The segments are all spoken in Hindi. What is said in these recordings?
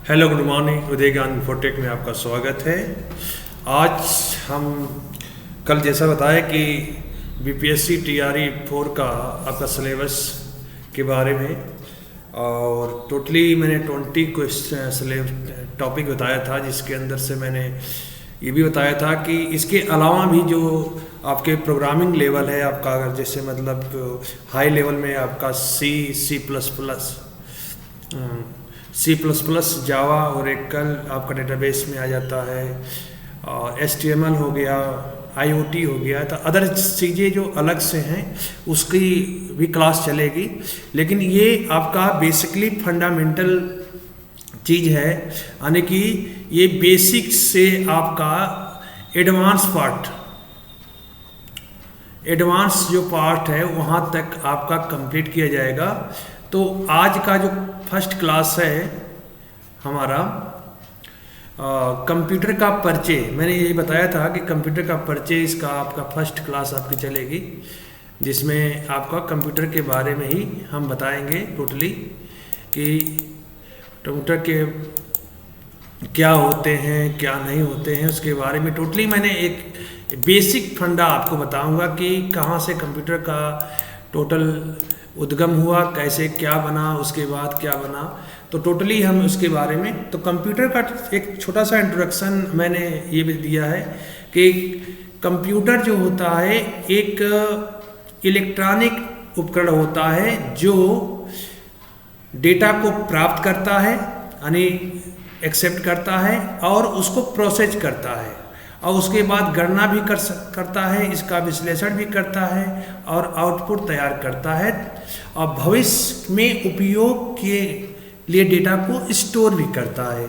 Hello, good morning. उदय ज्ञान इन्फोटेक में आपका स्वागत है। आज हम कल जैसा बताया कि बीपीएससी टीआरई 4 का आपका सिलेबस के बारे में, और टोटली मैंने 20 क्वेश्चन टॉपिक बताया था, जिसके अंदर से मैंने ये भी बताया था कि इसके अलावा भी जो आपके प्रोग्रामिंग लेवल है आपका, जैसे मतलब हाई लेवल में आपका सी प्लस प्लस, जावा, ओरेकल आपका डेटाबेस में आ जाता है, और HTML हो गया, IoT हो गया, तो अदर चीज़ें जो अलग से हैं उसकी भी क्लास चलेगी। लेकिन ये आपका बेसिकली फंडामेंटल चीज़ है, यानी कि ये बेसिक से आपका एडवांस जो पार्ट है वहाँ तक आपका कंप्लीट किया जाएगा। तो आज का जो फर्स्ट क्लास है हमारा कंप्यूटर का परिचय, मैंने यही बताया था कि कंप्यूटर का परिचय इसका आपका फर्स्ट क्लास आपकी चलेगी, जिसमें आपका कंप्यूटर के बारे में ही हम बताएंगे टोटली कि कंप्यूटर के क्या होते हैं क्या नहीं होते हैं, उसके बारे में टोटली मैंने एक बेसिक फंडा आपको बताऊंगा कि कहाँ से कंप्यूटर का टोटल उद्गम हुआ, कैसे क्या बना, उसके बाद क्या बना, तो टोटली हम उसके बारे में। तो कंप्यूटर का एक छोटा सा इंट्रोडक्शन मैंने ये भी दिया है कि कंप्यूटर जो होता है एक इलेक्ट्रॉनिक उपकरण होता है जो डेटा को प्राप्त करता है, यानी एक्सेप्ट करता है, और उसको प्रोसेस करता है, और उसके बाद गणना भी करता है, इसका विश्लेषण भी करता है, और आउटपुट तैयार करता है, और भविष्य में उपयोग के लिए डेटा को स्टोर भी करता है।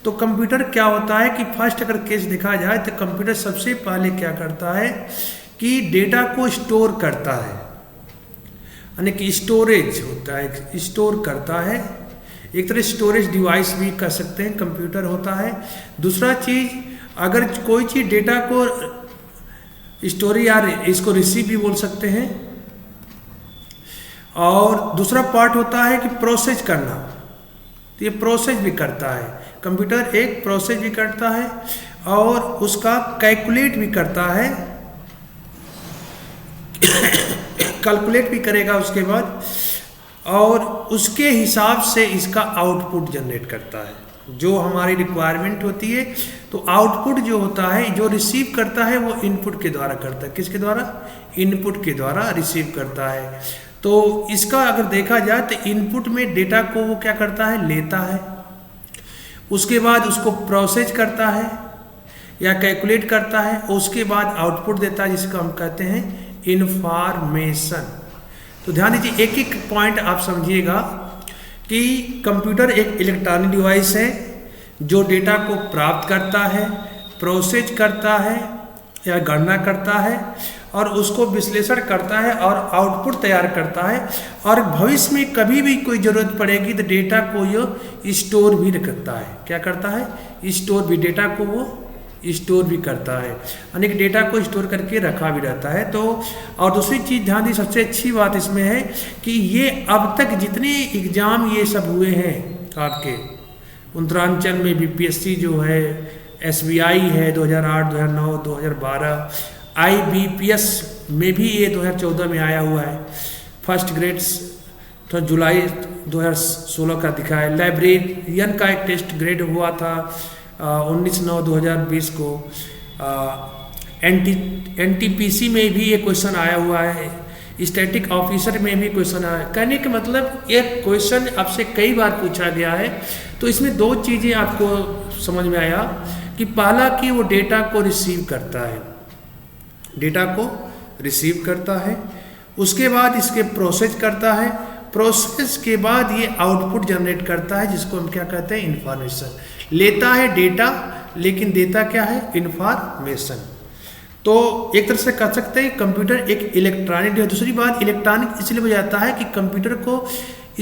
तो कंप्यूटर क्या होता है कि फर्स्ट अगर केस देखा जाए तो कंप्यूटर सबसे पहले क्या करता है कि डेटा को स्टोर करता है, यानी कि स्टोरेज होता है, स्टोर करता है। एक तरह स्टोरेज डिवाइस भी कह सकते हैं कंप्यूटर होता है। दूसरा चीज़, अगर कोई चीज़ डेटा को स्टोर या इसको रिसीव भी बोल सकते हैं, और दूसरा पार्ट होता है कि प्रोसेस करना, तो ये प्रोसेस भी करता है कंप्यूटर, एक प्रोसेस भी करता है और उसका कैलकुलेट भी करता है कैलकुलेट भी करेगा उसके बाद, और उसके हिसाब से इसका आउटपुट जनरेट करता है जो हमारी रिक्वायरमेंट होती है। तो आउटपुट जो होता है, जो रिसीव करता है वो इनपुट के द्वारा करता है। किसके द्वारा? इनपुट के द्वारा रिसीव करता है। तो इसका अगर देखा जाए तो इनपुट में डेटा को वो क्या करता है, लेता है, उसके बाद उसको प्रोसेस करता है या कैलकुलेट करता है, और उसके बाद आउटपुट देता है, जिसको हम कहते हैं इंफॉर्मेशन। तो ध्यान दीजिए, एक एक पॉइंट आप समझिएगा कि कंप्यूटर एक इलेक्ट्रॉनिक डिवाइस है जो डेटा को प्राप्त करता है, प्रोसेस करता है या गणना करता है, और उसको विश्लेषण करता है और आउटपुट तैयार करता है, और भविष्य में कभी भी कोई ज़रूरत पड़ेगी तो डेटा को ये स्टोर भी करता है। क्या करता है? स्टोर भी, डेटा को वो स्टोर भी करता है, यानी कि डेटा को स्टोर करके रखा भी रहता है। तो और दूसरी चीज़ ध्यान दी, सबसे अच्छी बात इसमें है कि ये अब तक जितने एग्ज़ाम ये सब हुए हैं आपके उत्तरांचल में, बीपीएससी जो है, SBI है 2008, 2009, 2012, IBPS में भी ये 2014 में आया हुआ है, फर्स्ट ग्रेड्स तो जुलाई 2016 का दिखा है। लाइब्रेरियन का एक टेस्ट ग्रेड हुआ था 19/9/2020 को। NTPC में भी ये क्वेश्चन आया हुआ है, स्टैटिक ऑफिसर में भी क्वेश्चन आया। कहने का मतलब एक क्वेश्चन आपसे कई बार पूछा गया है। तो इसमें दो चीज़ें आपको समझ में आया कि पहला कि वो डेटा को रिसीव करता है, डेटा को रिसीव करता है, उसके बाद इसके प्रोसेस करता है, प्रोसेस के बाद ये आउटपुट जनरेट करता है, जिसको हम क्या कहते हैं, इंफॉर्मेशन। लेता है डेटा, लेकिन देता क्या है, इंफॉर्मेशन। तो एक तरह से कह सकते हैं कंप्यूटर एक इलेक्ट्रॉनिक है। दूसरी बात, इलेक्ट्रॉनिक इसलिए हो जाता है कि कंप्यूटर को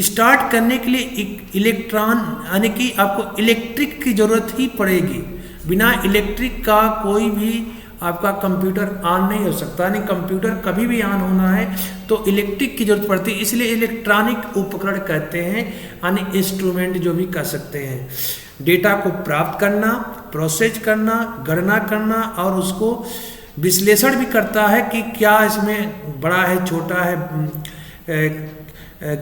स्टार्ट करने के लिए इलेक्ट्रॉन, यानी कि आपको इलेक्ट्रिक की जरूरत ही पड़ेगी। बिना इलेक्ट्रिक का कोई भी आपका कंप्यूटर ऑन नहीं हो सकता, यानी कंप्यूटर कभी भी ऑन होना है तो इलेक्ट्रिक की जरूरत पड़ती है, इसलिए इलेक्ट्रॉनिक उपकरण कहते हैं, यानी इंस्ट्रूमेंट जो भी कह सकते हैं। डेटा को प्राप्त करना, प्रोसेस करना, गणना करना और उसको विश्लेषण भी करता है कि क्या इसमें बड़ा है, छोटा है,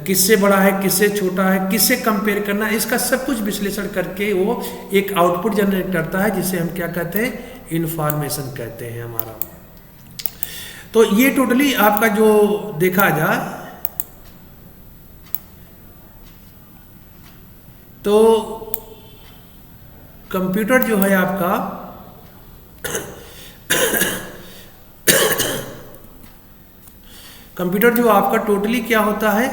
किससे बड़ा है, किससे छोटा है, किससे कंपेयर करना, इसका सब कुछ विश्लेषण करके वो एक आउटपुट जनरेट करता है जिसे हम क्या कहते हैं, इंफॉर्मेशन कहते हैं हमारा। तो ये टोटली आपका जो देखा जाए तो कंप्यूटर जो है आपका कंप्यूटर जो आपका टोटली क्या होता है,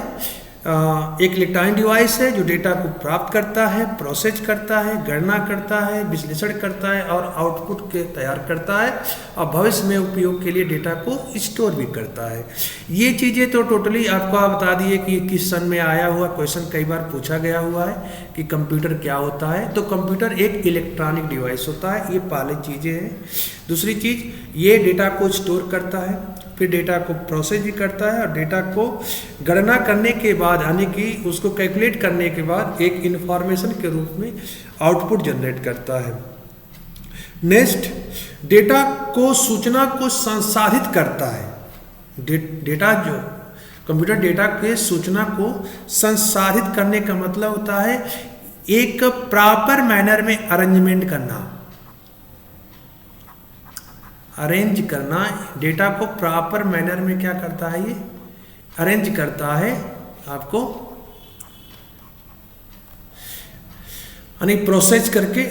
एक इलेक्ट्रॉनिक डिवाइस है जो डेटा को प्राप्त करता है, प्रोसेस करता है, गणना करता है, विश्लेषण करता है और आउटपुट के तैयार करता है और भविष्य में उपयोग के लिए डेटा को स्टोर भी करता है। ये चीज़ें तो टोटली आपको बता दिए कि किस सन में आया हुआ क्वेश्चन कई बार पूछा गया हुआ है कि कंप्यूटर क्या होता है। तो कंप्यूटर एक इलेक्ट्रॉनिक डिवाइस होता है, ये पहली चीज़ें हैं। दूसरी चीज़, ये डेटा को स्टोर करता है, फिर डेटा को प्रोसेस भी करता है और डेटा को गणना करने के बाद यानी कि उसको कैलकुलेट करने के बाद एक इंफॉर्मेशन के रूप में आउटपुट जनरेट करता है। नेक्स्ट, डेटा को सूचना को संसाधित करता है। डेटा जो कंप्यूटर डेटा के सूचना को संसाधित करने का मतलब होता है एक प्रॉपर मैनर में अरेंजमेंट करना, अरेंज करना। डेटा को प्रॉपर मैनर में क्या करता है, ये अरेंज करता है आपको, यानी प्रोसेस करके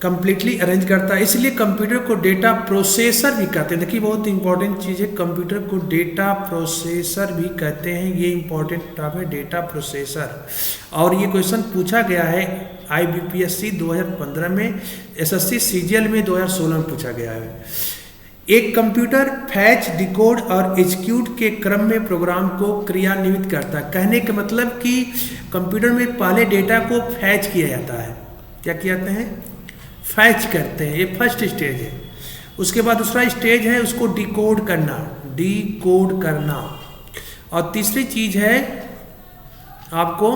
कंप्लीटली अरेंज करता है। इसलिए कंप्यूटर को डेटा प्रोसेसर भी कहते हैं। देखिए बहुत इंपॉर्टेंट चीज़ है, कंप्यूटर को डेटा प्रोसेसर भी कहते हैं। ये इंपॉर्टेंट टॉपिक है, डेटा प्रोसेसर। और ये क्वेश्चन पूछा गया है IBPSC 2015 में, SSC CGL में 2016 में पूछा गया है। एक कंप्यूटर फैच, डिकोड और एग्जीक्यूट के क्रम में प्रोग्राम को क्रियान्वित करता है। कहने का मतलब कि कंप्यूटर में पहले डेटा को फैच किया जाता है। क्या किया जाते हैं, फैच करते हैं, ये फर्स्ट स्टेज है। उसके बाद दूसरा स्टेज है उसको डिकोड करना, डिकोड करना। और तीसरी चीज है आपको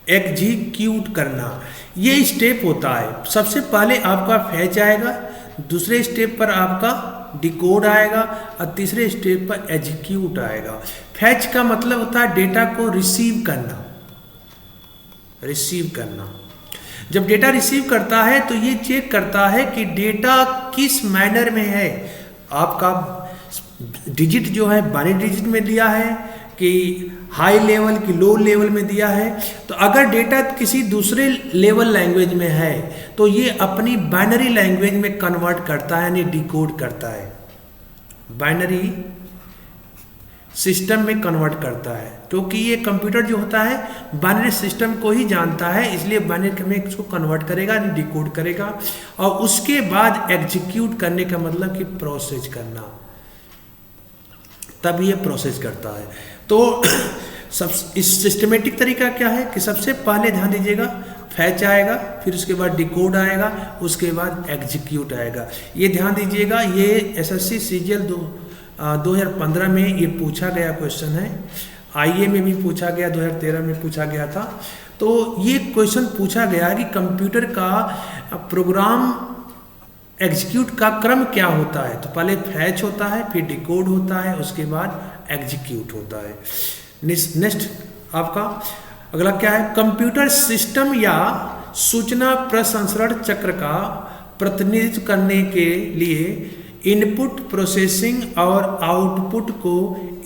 एग्जीक्यूट करना। ये स्टेप होता है। सबसे पहले आपका फैच आएगा, दूसरे स्टेप पर आपका डिकोड आएगा और तीसरे स्टेप पर एग्जीक्यूट आएगा। फैच का मतलब होता है डेटा को रिसीव करना, रिसीव करना। जब डेटा रिसीव करता है तो ये चेक करता है कि डेटा किस मैनर में है। आपका डिजिट जो है बाइनरी डिजिट में दिया है कि हाई लेवल की लो लेवल में दिया है। तो अगर डेटा किसी दूसरे लेवल लैंग्वेज में है तो ये अपनी बाइनरी लैंग्वेज में कन्वर्ट करता है, यानी डिकोड करता है, बाइनरी सिस्टम में कन्वर्ट करता है। क्योंकि ये कंप्यूटर जो होता है बाइनरी सिस्टम को ही जानता है, इसलिए बाइनरी में इसको कन्वर्ट करेगा, यानी डिकोड करेगा। और उसके बाद एग्जीक्यूट करने का मतलब कि प्रोसेस करना, तब ये प्रोसेस करता है। तो सब इस सिस्टमेटिक तरीका क्या है कि सबसे पहले ध्यान दीजिएगा फैच आएगा, फिर उसके बाद डिकोड आएगा, उसके बाद एग्जीक्यूट आएगा। ये ध्यान दीजिएगा, ये SSC CGL 2015 में ये पूछा गया क्वेश्चन है। IA में भी पूछा गया, 2013 में पूछा गया था। तो ये क्वेश्चन पूछा गया कि कंप्यूटर का प्रोग्राम एग्जीक्यूट का क्रम क्या होता है। तो पहले फैच होता है, फिर डिकोड होता है, उसके बाद एग्जीक्यूट होता है। नेक्स्ट आपका अगला क्या है, कंप्यूटर सिस्टम या सूचना प्रसंस्करण चक्र का प्रतिनिधित्व करने के लिए इनपुट, प्रोसेसिंग और आउटपुट को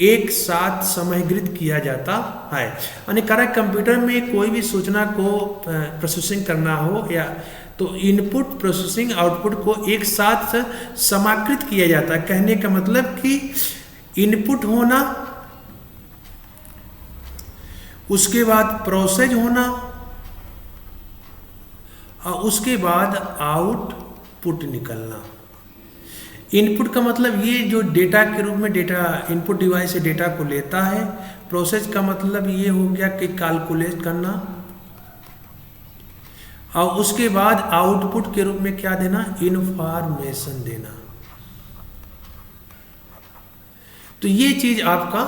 एक साथ समग्रित किया जाता है। यानी कंप्यूटर में कोई भी सूचना को प्रोसेसिंग करना हो या तो इनपुट, प्रोसेसिंग, आउटपुट को एक साथ समाकृत किया जाता है। कहने का मतलब कि इनपुट होना, उसके बाद प्रोसेस होना और उसके बाद आउटपुट निकलना। इनपुट का मतलब ये जो डेटा के रूप में डेटा इनपुट डिवाइस से डेटा को लेता है। प्रोसेस का मतलब ये हो गया कि कैलकुलेट करना, और उसके बाद आउटपुट के रूप में क्या देना, इंफॉर्मेशन देना। तो ये चीज आपका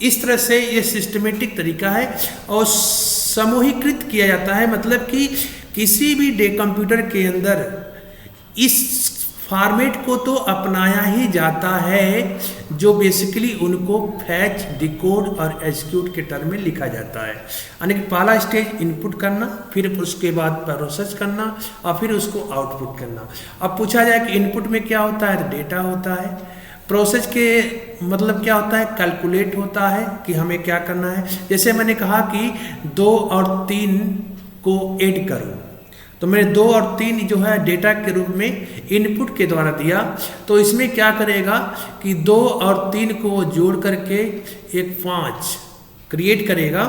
इस तरह से ये सिस्टमेटिक तरीका है। और समूहीकृत किया जाता है, मतलब कि किसी भी डे कंप्यूटर के अंदर इस फॉर्मेट को तो अपनाया ही जाता है जो बेसिकली उनको फैच, डिकोड और एग्जीक्यूट के टर्म में लिखा जाता है। यानी कि पहला स्टेज इनपुट करना, फिर उसके बाद प्रोसेस करना और फिर उसको आउटपुट करना। अब पूछा जाए कि इनपुट में क्या होता है, तो डेटा होता है। प्रोसेस के मतलब क्या होता है, कैलकुलेट होता है कि हमें क्या करना है। जैसे मैंने कहा कि 2 और 3 को ऐड करो, तो मैंने 2 और 3 जो है डेटा के रूप में इनपुट के द्वारा दिया, तो इसमें क्या करेगा कि 2 और 3 को जोड़ करके एक 5 क्रिएट करेगा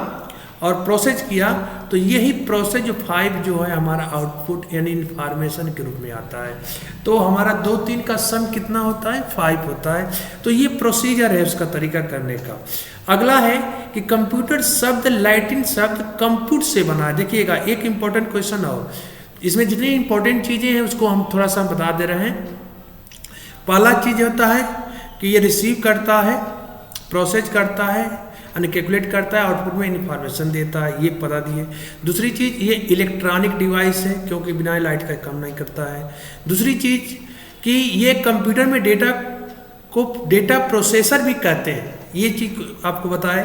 और प्रोसेस किया, तो यही प्रोसेस जो 5 जो है हमारा आउटपुट यानी इंफॉर्मेशन के रूप में आता है। तो हमारा 2 3 का सम कितना होता है, 5 होता है। तो ये प्रोसीजर है उसका तरीका करने का। अगला है कि कंप्यूटर शब्द लैटिन शब्द कंप्यूट से बना है। देखिएगा एक इंपॉर्टेंट क्वेश्चन और इसमें जितनी इंपॉर्टेंट चीज़ें हैं उसको हम थोड़ा सा बता दे रहे हैं। पहला चीज़ होता है कि ये रिसीव करता है, प्रोसेस करता है, यानी कैलकुलेट करता है, आउटपुट में इन्फॉर्मेशन देता है, ये पता दिए। दूसरी चीज़ ये इलेक्ट्रॉनिक डिवाइस है क्योंकि बिना लाइट का काम नहीं करता है। दूसरी चीज़ कि ये कंप्यूटर में डेटा को डेटा प्रोसेसर भी कहते हैं, ये चीज़ आपको बताए।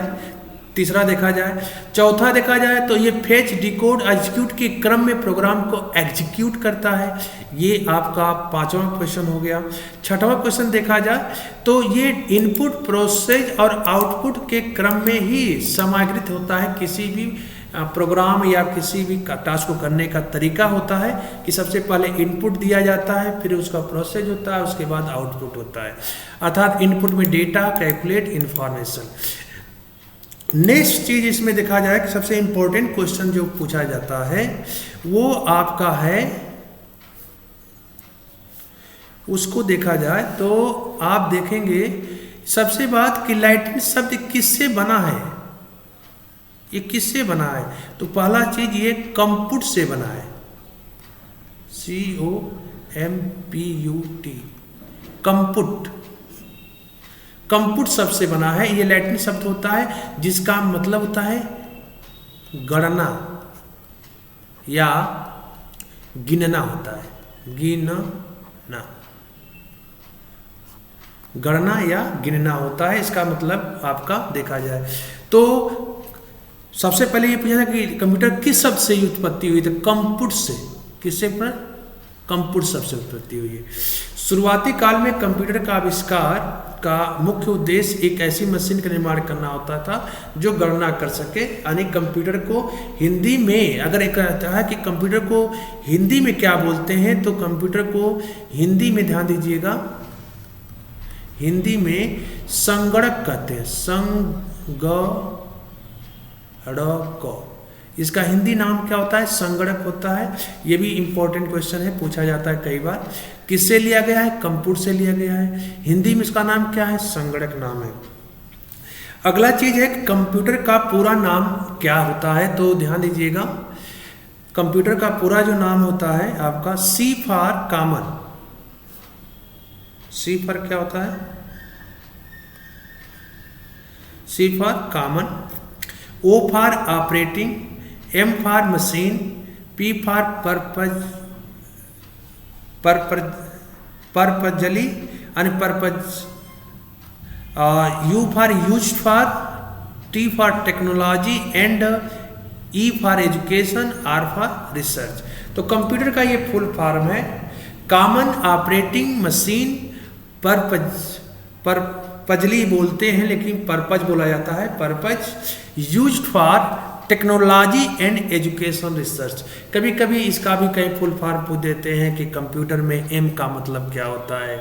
तीसरा देखा जाए, चौथा देखा जाए तो ये फेच, डिकोड, एग्जीक्यूट के क्रम में प्रोग्राम को एग्जीक्यूट करता है। ये आपका 5वां क्वेश्चन हो गया। 6वां क्वेश्चन देखा जाए तो ये इनपुट, प्रोसेस और आउटपुट के क्रम में ही समाग्रित होता है। किसी भी प्रोग्राम या किसी भी टास्क को करने का तरीका होता है कि सबसे पहले इनपुट दिया जाता है, फिर उसका प्रोसेस होता है, उसके बाद आउटपुट होता है। अर्थात इनपुट में डेटा, कैलकुलेट, इंफॉर्मेशन। नेक्स्ट चीज इसमें देखा जाए कि सबसे इंपॉर्टेंट क्वेश्चन जो पूछा जाता है वो आपका है, उसको देखा जाए तो आप देखेंगे सबसे बात कि लैटिन शब्द किससे बना है, ये किससे बना है। तो पहला चीज ये कंप्यूट से बना है, COMPUT, कंप्यूट। कंप्यूट शब्द से बना है। ये लैटिन शब्द होता है जिसका मतलब होता है गणना या गिनना होता है, गिनना, गणना या गिनना होता है, इसका मतलब आपका देखा जाए तो सबसे पहले ये पूछा था कि कंप्यूटर किस शब्द से उत्पत्ति हुई, तो कंप्यूट से। किससे? कंप्यूट शब्द से उत्पत्ति हुई है। शुरुआती काल में कंप्यूटर का आविष्कार का मुख्य उद्देश्य एक ऐसी मशीन का निर्माण करना होता था जो गणना कर सके। यानी कंप्यूटर को हिंदी में अगर एक कहता है कि कंप्यूटर को हिंदी में क्या बोलते हैं, तो कंप्यूटर को हिंदी में ध्यान दीजिएगा, हिंदी में संगणक कहते हैं, संगणक। इसका हिंदी नाम क्या होता है? संगणक होता है। ये भी इंपॉर्टेंट क्वेश्चन है, पूछा जाता है कई बार। किससे लिया गया है? कंप्यूटर से लिया गया है। हिंदी में इसका नाम क्या है? संगणक नाम है। अगला चीज है कंप्यूटर का पूरा नाम क्या होता है, तो ध्यान दीजिएगा कंप्यूटर का पूरा जो नाम होता है आपका C for common. C for क्या होता है? C for common, O for operating, M for machine, P for purposely and purpose, U for used for, T for technology and E for education, R for research। तो कंप्यूटर का ये फुल फॉर्म है कॉमन ऑपरेटिंग मशीन पर्पजली बोलते हैं लेकिन पर्पज बोला जाता है, purpose, used for technology and education research. कभी कभी इसका भी कई फुल फॉर्म पूछ देते हैं कि कंप्यूटर में M का मतलब क्या होता है,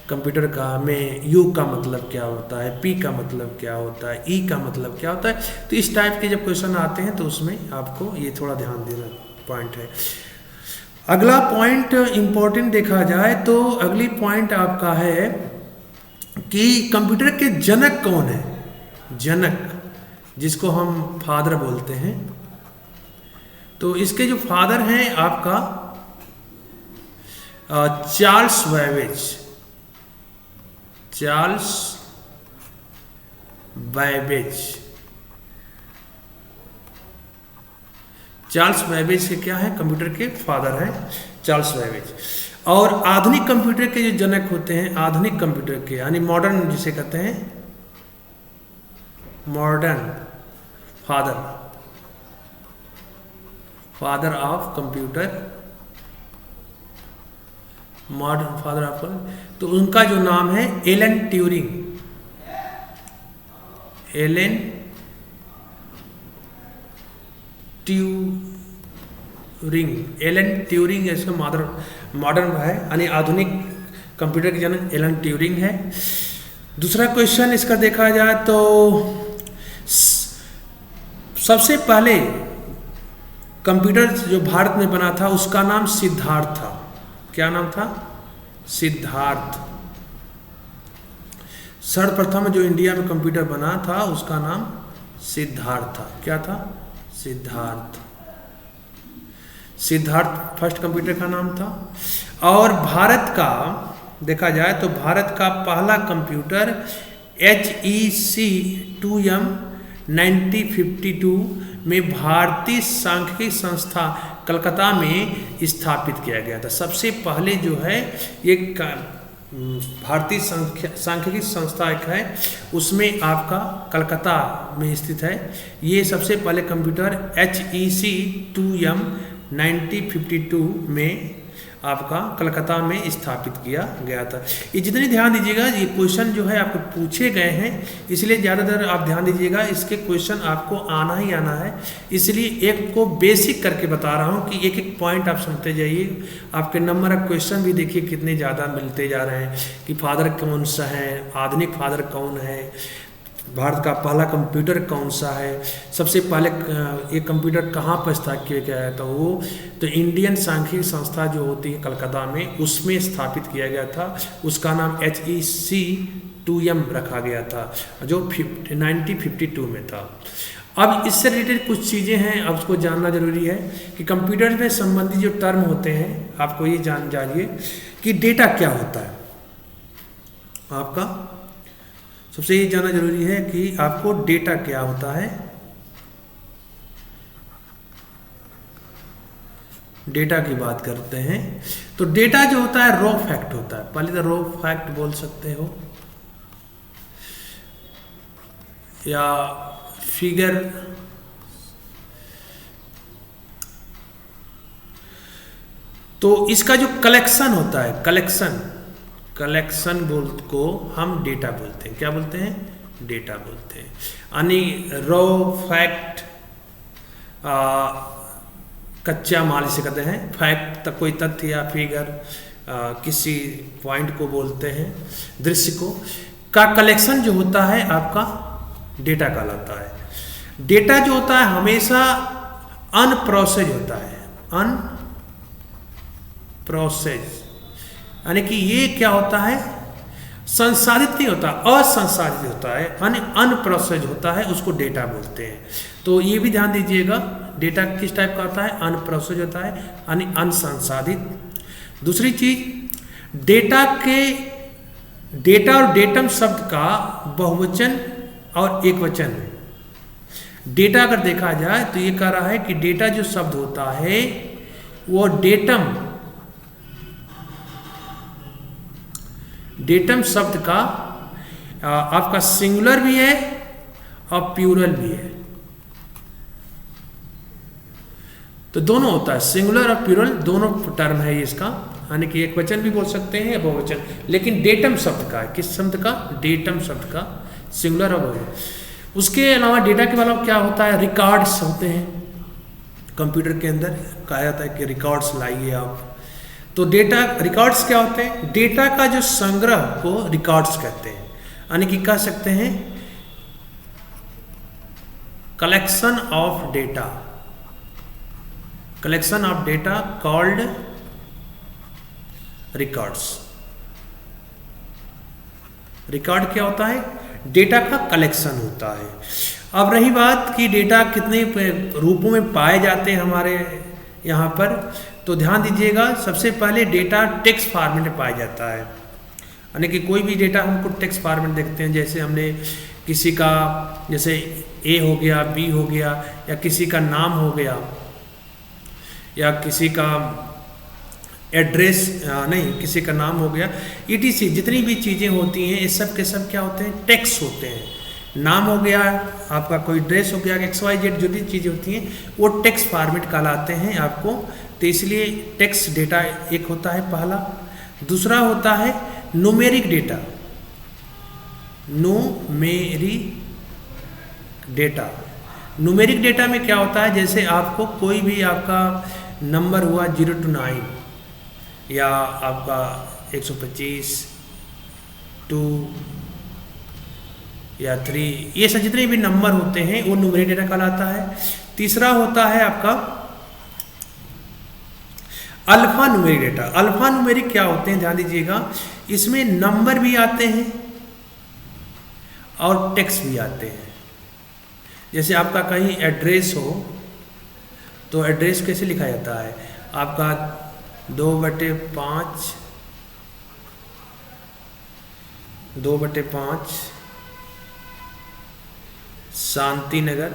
कंप्यूटर का में U का मतलब क्या होता है, P का मतलब क्या होता है, E का मतलब क्या होता है। तो इस टाइप के जब क्वेश्चन आते हैं तो उसमें आपको ये थोड़ा ध्यान देना पॉइंट है। अगला पॉइंट इंपॉर्टेंट देखा जाए तो अगली पॉइंट आपका है कि कंप्यूटर के जनक कौन है। जनक जिसको हम फादर बोलते हैं, तो इसके जो फादर हैं आपका Charles Babbage. Charles Babbage Charles Babbage के क्या है, कंप्यूटर के फादर हैं चार्ल्स बैबेज। और आधुनिक कंप्यूटर के जो जनक होते हैं, आधुनिक कंप्यूटर के यानी मॉडर्न जिसे कहते हैं, modern father of computer, modern father of, तो उनका जो नाम है एलन ट्यूरिंग। एलन ट्यूरिंग इसका मॉडर्न है यानी आधुनिक कंप्यूटर के जनक एलन ट्यूरिंग है। दूसरा क्वेश्चन इसका देखा जाए तो सबसे पहले कंप्यूटर जो भारत में बना था उसका नाम सिद्धार्थ था। क्या नाम था? सिद्धार्थ। सर्वप्रथम जो इंडिया में कंप्यूटर बना था उसका नाम सिद्धार्थ था। क्या था? सिद्धार्थ फर्स्ट कंप्यूटर का नाम था। और भारत का देखा जाए तो भारत का पहला कंप्यूटर HEC 2M 1952 में भारतीय सांख्यिकी संस्था कलकत्ता में स्थापित किया गया था। सबसे पहले जो है ये भारतीय सांख्यिकी संस्था एक है, उसमें आपका कलकत्ता में स्थित है। ये सबसे पहले कंप्यूटर HEC 2M 1952 में आपका कलकत्ता में स्थापित किया गया था। ये जितने ध्यान दीजिएगा, ये क्वेश्चन जो है आपको पूछे गए हैं, इसलिए ज़्यादातर आप ध्यान दीजिएगा, इसके क्वेश्चन आपको आना ही आना है। इसलिए एक को बेसिक करके बता रहा हूँ कि एक एक पॉइंट आप सुनते जाइए। आपके नंबर ऑफ क्वेश्चन भी देखिए कितने ज़्यादा मिलते जा रहे हैं कि फादर कौन सा है, आधुनिक फादर कौन है, भारत का पहला कंप्यूटर कौन सा है, सबसे पहले ये कंप्यूटर कहाँ पर स्थापित किया गया था। वो तो इंडियन सांख्यिकी संस्था जो होती है कलकत्ता में, उसमें स्थापित किया गया था। उसका नाम HEC 2M रखा गया था जो 1952 में था। अब इससे रिलेटेड कुछ चीज़ें हैं, अब उसको जानना जरूरी है कि कंप्यूटर में संबंधित जो टर्म होते हैं आपको ये जानिए कि डेटा क्या होता है। आपका सबसे ये जानना जरूरी है कि आपको डेटा क्या होता है। डेटा की बात करते हैं तो डेटा जो होता है रॉ फैक्ट होता है। पहले तो रॉ फैक्ट बोल सकते हो या फिगर, तो इसका जो कलेक्शन होता है, कलेक्शन को हम डेटा बोलते हैं। क्या बोलते हैं? डेटा बोलते हैं। यानी रॉ फैक्ट, कच्चा माल इसे कहते हैं। फैक्ट तक कोई तथ्य या फिगर, किसी पॉइंट को बोलते हैं, दृश्य को, का कलेक्शन जो होता है आपका डेटा कहलाता है। डेटा जो होता है हमेशा अनप्रोसेस होता है, अनप्रोसेस, यानी कि ये क्या होता है, संसाधित नहीं होता, असंसाधित होता है, यानी अनप्रोसेस होता है, उसको डेटा बोलते हैं। तो ये भी ध्यान दीजिएगा, डेटा किस टाइप का होता है, अनप्रोसेस होता है यानी अनसंसाधित। दूसरी चीज, डेटा और डेटम शब्द का बहुवचन और एक वचन है। डेटा अगर देखा जाए तो ये कह रहा है कि डेटा जो शब्द होता है वो डेटम शब्द का आपका सिंगुलर भी है और प्लूरल भी है। तो दोनों होता है, सिंगुलर और प्लूरल दोनों टर्म है इसका, यानी कि एक वचन भी बोल सकते हैं या बहुवचन। लेकिन डेटम शब्द का, किस शब्द का? डेटम शब्द का, सिंगुलर और बहुवचन। उसके अलावा डेटा के अलावा क्या होता है, रिकॉर्ड्स होते हैं। कंप्यूटर के अंदर कहा जाता है कि रिकॉर्ड्स लाइए आप। तो डेटा रिकॉर्ड्स क्या होते हैं? डेटा का जो संग्रह को रिकॉर्ड्स कहते हैं, यानी कि कह सकते हैं collection of data, collection of data called records. Record क्या होता है? डेटा का कलेक्शन होता है। अब रही बात कि डेटा कितने रूपों में पाए जाते हैं हमारे यहाँ पर, तो ध्यान दीजिएगा, सबसे पहले डेटा टेक्स्ट फॉर्मेट में पाया जाता है, यानी कि कोई भी डेटा हमको टेक्स्ट फॉर्मेट देखते हैं। जैसे हमने किसी का, जैसे ए हो गया, बी हो गया, या किसी का नाम हो गया, या किसी का एड्रेस नहीं, किसी का नाम हो गया, ETC जितनी भी चीज़ें होती हैं ये सब के सब क्या होते हैं, टेक्स्ट होते हैं। नाम हो गया, आपका कोई ड्रेस हो गया, XYZ जो भी चीज़ें होती हैं वो टेक्स्ट फॉर्मेट कहलाते हैं आपको। तो इसलिए टेक्स्ट डेटा एक होता है पहला। दूसरा होता है न्यूमेरिक डेटा। न्यूमेरिक डेटा में क्या होता है, जैसे आपको कोई भी आपका नंबर हुआ 0 to 9 या आपका 125 2 या 3, ये सब जितने भी नंबर होते हैं वो न्यूमेरिक डेटा कहलाता है। तीसरा होता है आपका alpha numeric data. Alpha numeric क्या होते हैं, ध्यान दीजिएगा, इसमें नंबर भी आते हैं और टेक्स्ट भी आते हैं। जैसे आपका कहीं एड्रेस हो तो एड्रेस कैसे लिखा जाता है, आपका 2/5 शांति नगर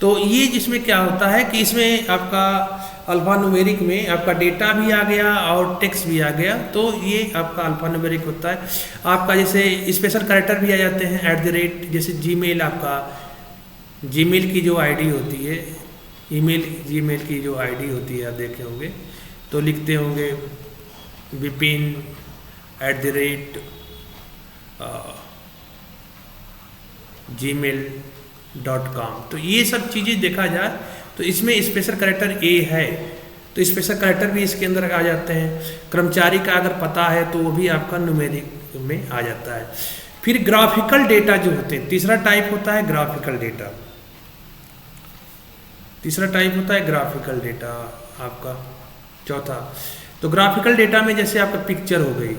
तो ये जिसमें क्या होता है कि इसमें आपका अल्फा न्यूमेरिक में आपका डेटा भी आ गया और टेक्स्ट भी आ गया, तो ये आपका अल्फा न्यूमेरिक होता है। आपका जैसे स्पेशल कैरेक्टर भी आ जाते हैं, @ जैसे जीमेल, आपका जीमेल की जो आईडी होती है, जीमेल की जो आईडी होती है आप देखे होंगे तो लिखते होंगे विपिन @gmail.com। तो ये सब चीज़ें देखा जाए तो इसमें स्पेशल कैरेक्टर A है तो स्पेशल कैरेक्टर भी इसके अंदर आ जाते हैं। कर्मचारी का अगर पता है तो वो भी आपका न्यूमेरिक में आ जाता है। फिर ग्राफिकल डेटा जो होते हैं, तीसरा टाइप होता है ग्राफिकल डेटा आपका चौथा। तो ग्राफिकल डेटा में जैसे आपका पिक्चर हो गई,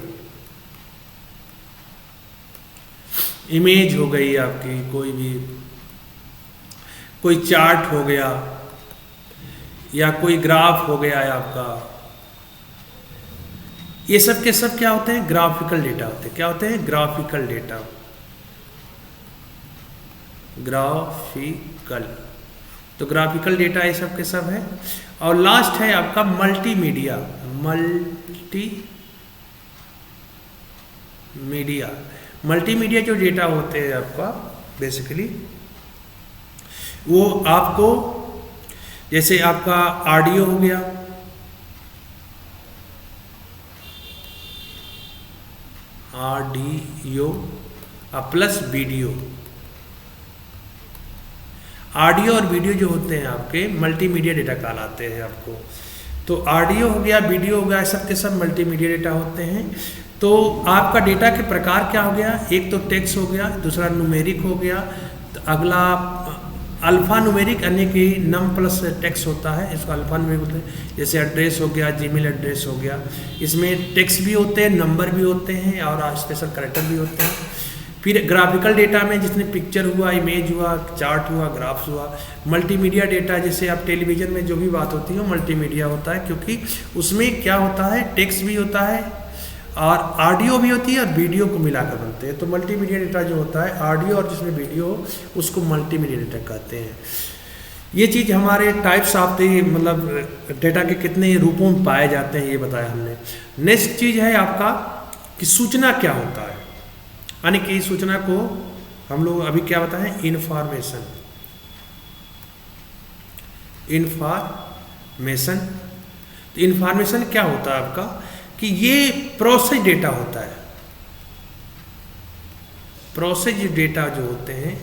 इमेज हो गई आपकी, कोई चार्ट हो गया या कोई ग्राफ हो गया है आपका, ये सब के सब क्या होते हैं, ग्राफिकल डेटा होते हैं। क्या होते हैं, ग्राफिकल डेटा। तो ग्राफिकल डेटा ये सब के सब है। और लास्ट है आपका मल्टीमीडिया। मल्टीमीडिया जो डेटा होते हैं आपका बेसिकली वो आपको, जैसे आपका ऑडियो हो गया, प्लस वीडियो। ऑडियो और वीडियो जो होते हैं आपके मल्टीमीडिया डेटा कहलाते हैं आपको। तो ऑडियो हो गया, वीडियो हो गया, सब के सब मल्टीमीडिया डेटा होते हैं। तो आपका डेटा के प्रकार क्या हो गया, एक तो टेक्स्ट हो गया, दूसरा न्यूमेरिक हो गया, तो अगला अल्फा न्यूमेरिक यानी कि नम प्लस टेक्स्ट होता है, इसको अल्फा न्यूमेरिक बोलते हैं। जैसे एड्रेस हो गया, जीमेल एड्रेस हो गया, इसमें टेक्स्ट भी होते हैं, नंबर भी होते हैं और स्पेशल कैरेक्टर भी होते हैं। फिर ग्राफिकल डेटा में जिसने पिक्चर हुआ, इमेज हुआ, चार्ट हुआ, ग्राफ्स हुआ। मल्टीमीडिया डेटा जैसे आप टेलीविज़न में जो भी बात होती है वो मल्टीमीडिया होता है, क्योंकि उसमें क्या होता है, टेक्स्ट भी होता है और ऑडियो भी होती है और वीडियो को मिलाकर बनते हैं। तो मल्टीमीडिया डेटा जो होता है, ऑडियो और जिसमें वीडियो हो उसको मल्टीमीडिया डेटा कहते हैं। ये चीज़ हमारे टाइप्स ऑफ द मतलब डेटा के कितने रूपों में पाए जाते हैं ये बताया हमने। नेक्स्ट चीज़ है आपका कि सूचना क्या होता है, यानी कि सूचना को हम लोग अभी क्या बताएं, इन्फॉर्मेशन। तो इन्फॉर्मेशन क्या होता है आपका कि ये प्रोसेस डेटा होता है। प्रोसेस डेटा जो होते हैं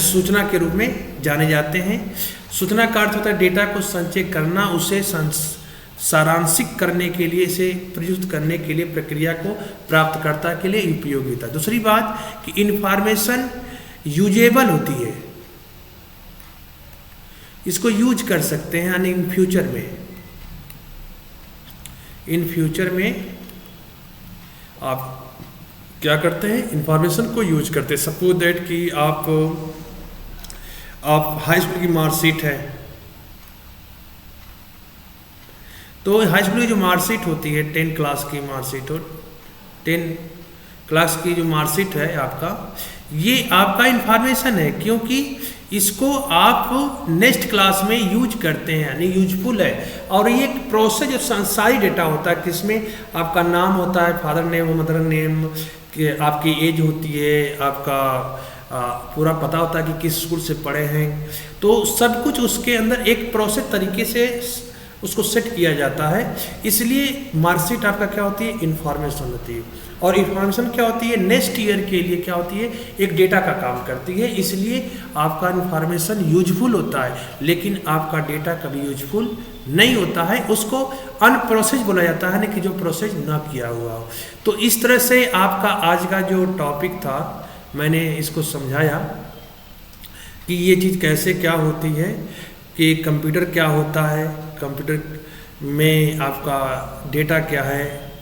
सूचना के रूप में जाने जाते हैं। सूचना का अर्थ होता है डेटा को संचय करना, उसे सारांशित करने के लिए, इसे प्रयुक्त करने के लिए, प्रक्रिया को प्राप्तकर्ता के लिए उपयोगिता। दूसरी बात कि इन्फॉर्मेशन यूजेबल होती है, इसको यूज कर सकते हैं, यानी इन फ्यूचर में आप क्या करते हैं, इंफॉर्मेशन को यूज करते हैं। सपोज दैट कि आप हाई स्कूल की मार्कशीट है, तो हाई स्कूल की जो मार्कशीट होती है 10 क्लास की मार्कशीट हो, 10 क्लास की जो मार्कशीट है आपका, ये आपका इंफॉर्मेशन है, क्योंकि इसको आप नेक्स्ट क्लास में यूज करते हैं, यानी यूजफुल है। और ये एक प्रोसेस जो सारी डेटा होता है, किसमें आपका नाम होता है, फादर नेम, मदर नेम, आपकी एज होती है, आपका पूरा पता होता है कि किस स्कूल से पढ़े हैं, तो सब कुछ उसके अंदर एक प्रोसेस तरीके से उसको सेट किया जाता है। इसलिए मार्कशीट आपका क्या होती है, इंफॉर्मेशन होती है। और इंफॉर्मेशन क्या होती है, नेक्स्ट ईयर के लिए क्या होती है, एक डेटा का काम करती है। इसलिए आपका इंफॉर्मेशन यूजफुल होता है, लेकिन आपका डेटा कभी यूजफुल नहीं होता है, उसको अनप्रोसेस बोला जाता है, ना कि जो प्रोसेस ना किया हुआ हो। तो इस तरह से आपका आज का जो टॉपिक था, मैंने इसको समझाया कि ये चीज़ कैसे क्या होती है, कि कंप्यूटर क्या होता है, कंप्यूटर में आपका डेटा क्या है,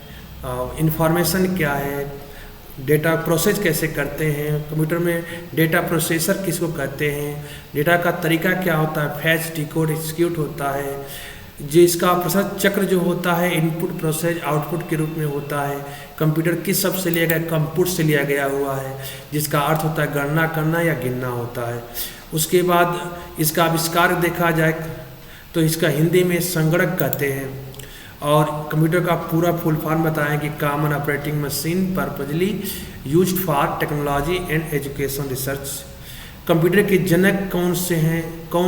इंफॉर्मेशन क्या है, डेटा प्रोसेस कैसे करते हैं, कंप्यूटर में डेटा प्रोसेसर किसको कहते हैं, डेटा का तरीका क्या होता है, फैच, डिकोड, एग्जीक्यूट होता है, जिसका प्रोसेस चक्र जो होता है इनपुट प्रोसेस आउटपुट के रूप में होता है। कंप्यूटर किस सब से लिया गया, कंप्यूट से लिया गया हुआ है, जिसका अर्थ होता है गणना करना या गिनना होता है। उसके बाद इसका आविष्कार देखा जाए तो इसका हिंदी में संगणक कहते हैं। और कंप्यूटर का पूरा फुल फॉर्म बताएं कि common operating machine purposely used for technology and education research. Computer के जनक कौन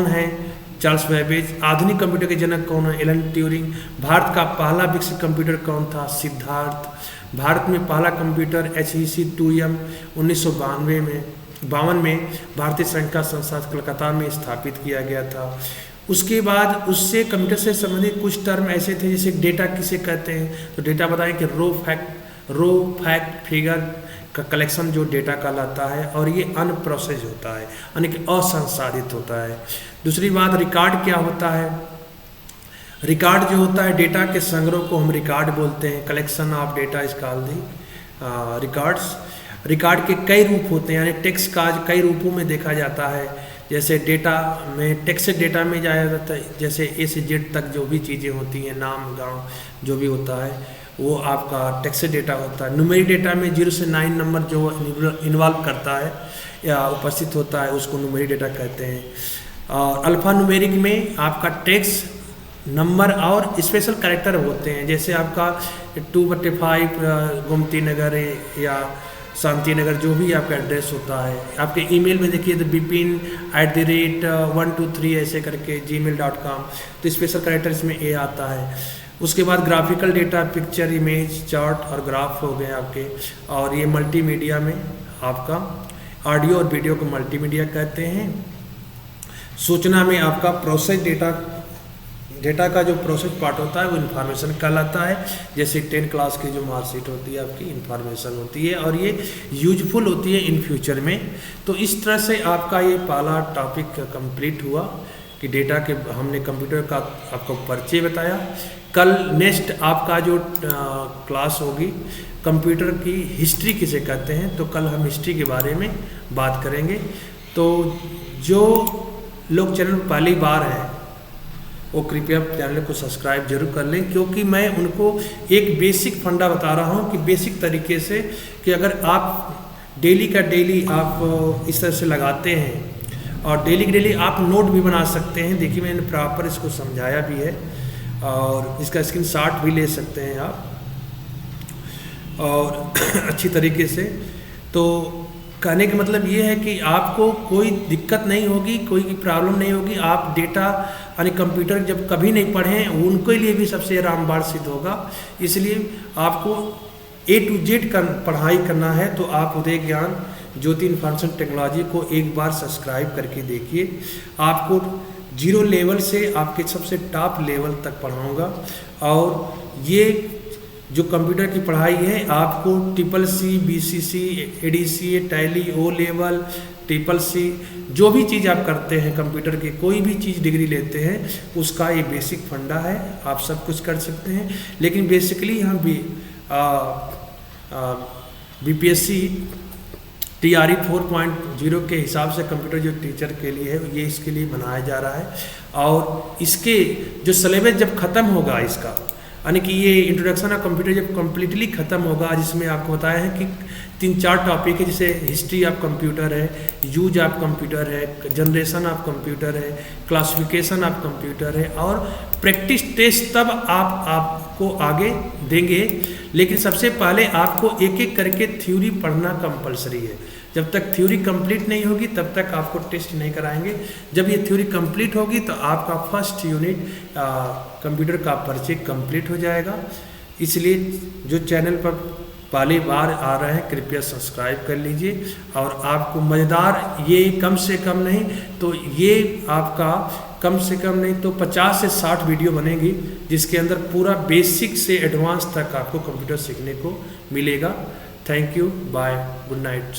हैं? Charles Babbage. आधुनिक कंप्यूटर के जनक कौन है? Alan Turing. भारत का पहला विकसित कंप्यूटर कौन था? सिद्धार्थ। भारत में पहला कंप्यूटर HEC 2M 1952 में भारतीय संख्या संस्थान कलकत्ता में स्थापित किया गया था। उसके बाद उससे कंप्यूटर से संबंधित कुछ टर्म ऐसे थे, जैसे डेटा किसे कहते हैं, तो डेटा बताएं कि रो फैक्ट फिगर का कलेक्शन जो डेटा कहलाता है, और ये अनप्रोसेस होता है, यानी कि असंसाधित होता है। दूसरी बात, रिकॉर्ड क्या होता है? रिकॉर्ड जो होता है डेटा के संग्रह को हम रिकॉर्ड बोलते हैं। Collection of data is called the records. Record के कई रूप होते हैं, यानी टेक्स्ट का कई रूपों में देखा जाता है। जैसे डेटा में टेक्स्ट डेटा में जाया जाता है, जैसे A से Z तक जो भी चीज़ें होती हैं, नाम गांव जो भी होता है, वो आपका टेक्स्ट डेटा होता है। न्यूमेरिक डेटा में 0 से 9 नंबर जो इन्वॉल्व करता है या उपस्थित होता है, उसको न्यूमेरिक डेटा कहते हैं। और अल्फा न्यूमेरिक में आपका टेक्स्ट, नंबर और स्पेशल कैरेक्टर होते हैं, जैसे आपका 2/5 गोमती नगर या शांति नगर, जो भी आपका एड्रेस होता है। आपके ईमेल में देखिए तो bipin@123 ऐसे करके gmail.com, तो स्पेशल कैरेक्टर इसमें A आता है। उसके बाद graphical data, picture, image, chart और ग्राफ हो गए आपके। और ये मल्टीमीडिया में आपका ऑडियो और वीडियो को मल्टीमीडिया कहते हैं। सूचना में आपका प्रोसेस डेटा का जो प्रोसेस पार्ट होता है वो इन्फॉर्मेशन कहलाता है। जैसे 10 क्लास की जो मार्कशीट होती है आपकी इन्फॉर्मेशन होती है, और ये यूजफुल होती है इन फ्यूचर में। तो इस तरह से आपका ये पहला टॉपिक कंप्लीट हुआ कि डेटा के हमने कंप्यूटर का आपको परिचय बताया। कल नेक्स्ट आपका जो क्लास होगी, कंप्यूटर की हिस्ट्री किसे कहते हैं, तो कल हम हिस्ट्री के बारे में बात करेंगे। तो जो लोग चैनल पर पहली बार हैं वो कृपया चैनल को सब्सक्राइब जरूर कर लें, क्योंकि मैं उनको एक बेसिक फंडा बता रहा हूँ कि बेसिक तरीके से कि अगर आप डेली का डेली आप इस तरह से लगाते हैं और डेली आप नोट भी बना सकते हैं। देखिए मैंने प्रॉपर इसको समझाया भी है, और इसका स्क्रीनशॉट भी ले सकते हैं आप, और अच्छी तरीके से। तो कहने का मतलब ये है कि आपको कोई दिक्कत नहीं होगी, कोई प्रॉब्लम नहीं होगी। आप डेटा यानी कंप्यूटर जब कभी नहीं पढ़ें, उनके लिए भी सबसे रामबाण सिद्ध होगा। इसलिए आपको A to Z पढ़ाई करना है तो आप उदय ज्ञान ज्योति इन्फॉर्मेशन टेक्नोलॉजी को एक बार सब्सक्राइब करके देखिए। आपको 0 लेवल से आपके सबसे टॉप लेवल तक पढ़ाऊँगा, और ये जो कंप्यूटर की पढ़ाई है आपको CCC, BCC, ADCA, tally, O level, CCC, जो भी चीज़ आप करते हैं कंप्यूटर के, कोई भी चीज़ डिग्री लेते हैं, उसका ये बेसिक फंडा है। आप सब कुछ कर सकते हैं, लेकिन बेसिकली हम भी BPSC TRE 4.0 के हिसाब से कंप्यूटर जो टीचर के लिए है, ये इसके लिए बनाया जा रहा है। और इसके जो सिलेबस जब ख़त्म होगा इसका, यानी कि ये इंट्रोडक्शन ऑफ कंप्यूटर जब कम्प्लीटली ख़त्म होगा, जिसमें आपको बताया है कि 3-4 टॉपिक है, जैसे हिस्ट्री ऑफ कंप्यूटर है, यूज ऑफ कंप्यूटर है, जनरेशन ऑफ कंप्यूटर है, क्लासिफिकेशन ऑफ कंप्यूटर है, और प्रैक्टिस टेस्ट तब आपको आगे देंगे। लेकिन सबसे पहले आपको एक एक करके थ्योरी पढ़ना कंपलसरी है। जब तक थ्योरी कंप्लीट नहीं होगी तब तक आपको टेस्ट नहीं कराएंगे। जब ये थ्योरी कंप्लीट होगी तो आपका फर्स्ट यूनिट कंप्यूटर का परिचय कंप्लीट हो जाएगा। इसलिए जो चैनल पर पहली बार आ रहे हैं कृपया सब्सक्राइब कर लीजिए, और आपको मज़ेदार ये कम से कम नहीं तो ये आपका कम से कम नहीं तो 50 से 60 वीडियो बनेगी, जिसके अंदर पूरा बेसिक से एडवांस तक आपको कंप्यूटर सीखने को मिलेगा। Thank you, bye, good night.